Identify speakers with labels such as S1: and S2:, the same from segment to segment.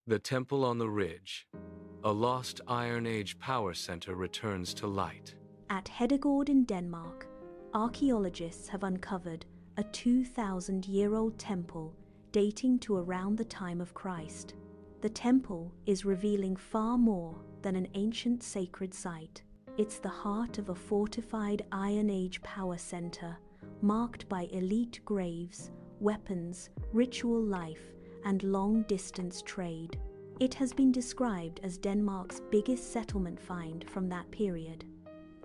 S1: The Temple on the Ridge. A lost Iron Age power center returns to light.
S2: At Hedegård in Denmark, archaeologists have uncovered a 2,000-year-old temple dating to around the time of Christ. The temple is revealing far more than an ancient sacred site. It's the heart of a fortified Iron Age power center, marked by elite graves, weapons, ritual life, and long-distance trade. It has been described as Denmark's biggest settlement find from that period.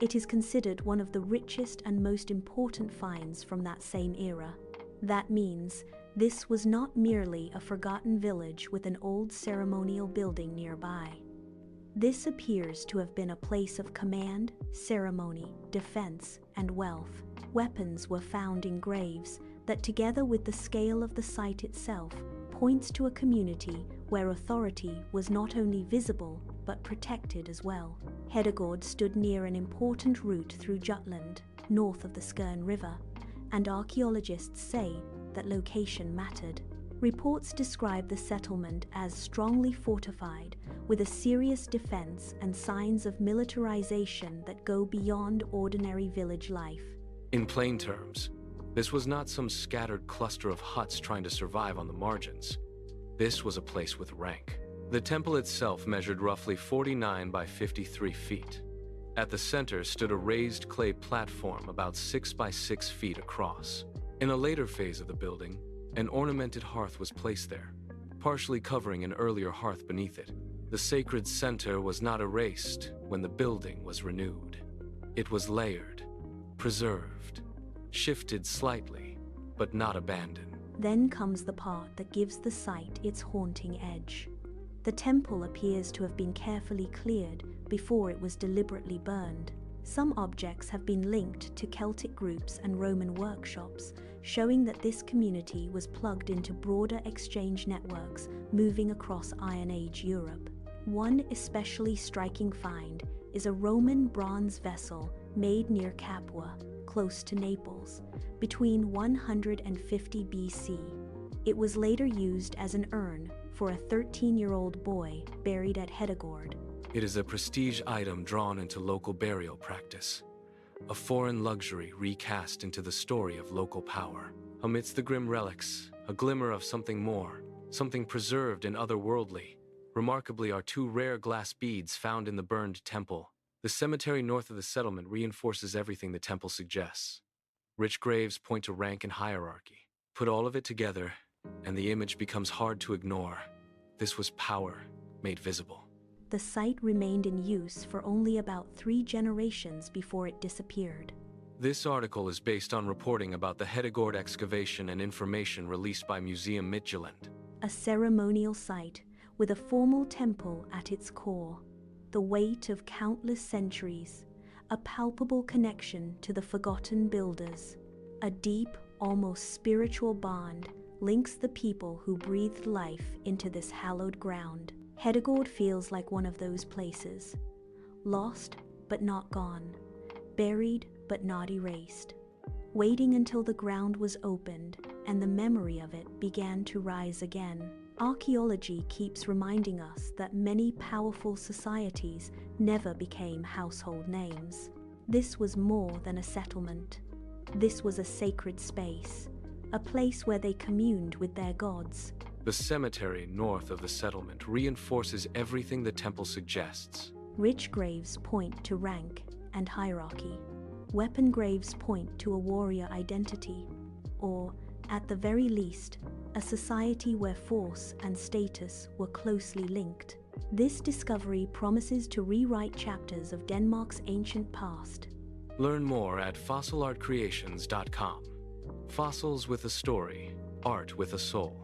S2: It is considered one of the richest and most important finds from that same era. That means this was not merely a forgotten village with an old ceremonial building nearby. This appears to have been a place of command, ceremony, defense, and wealth. Weapons were found in graves that, together with the scale of the site itself, points to a community where authority was not only visible but protected as well. Hedegård stood near an important route through Jutland, north of the Skjern River, and archaeologists say that location mattered. Reports describe the settlement as strongly fortified, with a serious defense and signs of militarization that go beyond ordinary village life.
S1: In plain terms, this was not some scattered cluster of huts trying to survive on the margins. This was a place with rank. The temple itself measured roughly 49 by 53 feet. At the center stood a raised clay platform about 6 by 6 feet across. In a later phase of the building, an ornamented hearth was placed there, partially covering an earlier hearth beneath it. The sacred center was not erased when the building was renewed. It was layered, preserved, shifted slightly, but not abandoned.
S2: Then comes the part that gives the site its haunting edge. The temple appears to have been carefully cleared before it was deliberately burned. Some objects have been linked to Celtic groups and Roman workshops, showing that this community was plugged into broader exchange networks moving across Iron Age Europe. One especially striking find is a Roman bronze vessel made near Capua, close to Naples, between 150 BC. It was later used as an urn for a 13-year-old boy buried at Hedegård.
S1: It is a prestige item drawn into local burial practice, a foreign luxury recast into the story of local power. Amidst the grim relics, a glimmer of something more, something preserved and otherworldly. Remarkably are two rare glass beads found in the burned temple. The cemetery north of the settlement reinforces everything the temple suggests. Rich graves point to rank and hierarchy. Put all of it together, and the image becomes hard to ignore. This was power made visible.
S2: The site remained in use for only about 3 generations before it disappeared.
S1: This article is based on reporting about the Hedegård excavation and information released by Museum Midtjylland.
S2: A ceremonial site with a formal temple at its core, the weight of countless centuries, a palpable connection to the forgotten builders. A deep, almost spiritual bond links the people who breathed life into this hallowed ground. Hedegård feels like one of those places, lost but not gone, buried but not erased, waiting until the ground was opened and the memory of it began to rise again. Archaeology keeps reminding us that many powerful societies never became household names. This was more than a settlement. This was a sacred space, a place where they communed with their gods.
S1: The cemetery north of the settlement reinforces everything the temple suggests.
S2: Rich graves point to rank and hierarchy. Weapon graves point to a warrior identity, or, at the very least, a society where force and status were closely linked. This discovery promises to rewrite chapters of Denmark's ancient past.
S1: Learn more at fossilartcreations.com. Fossils with a story, art with a soul.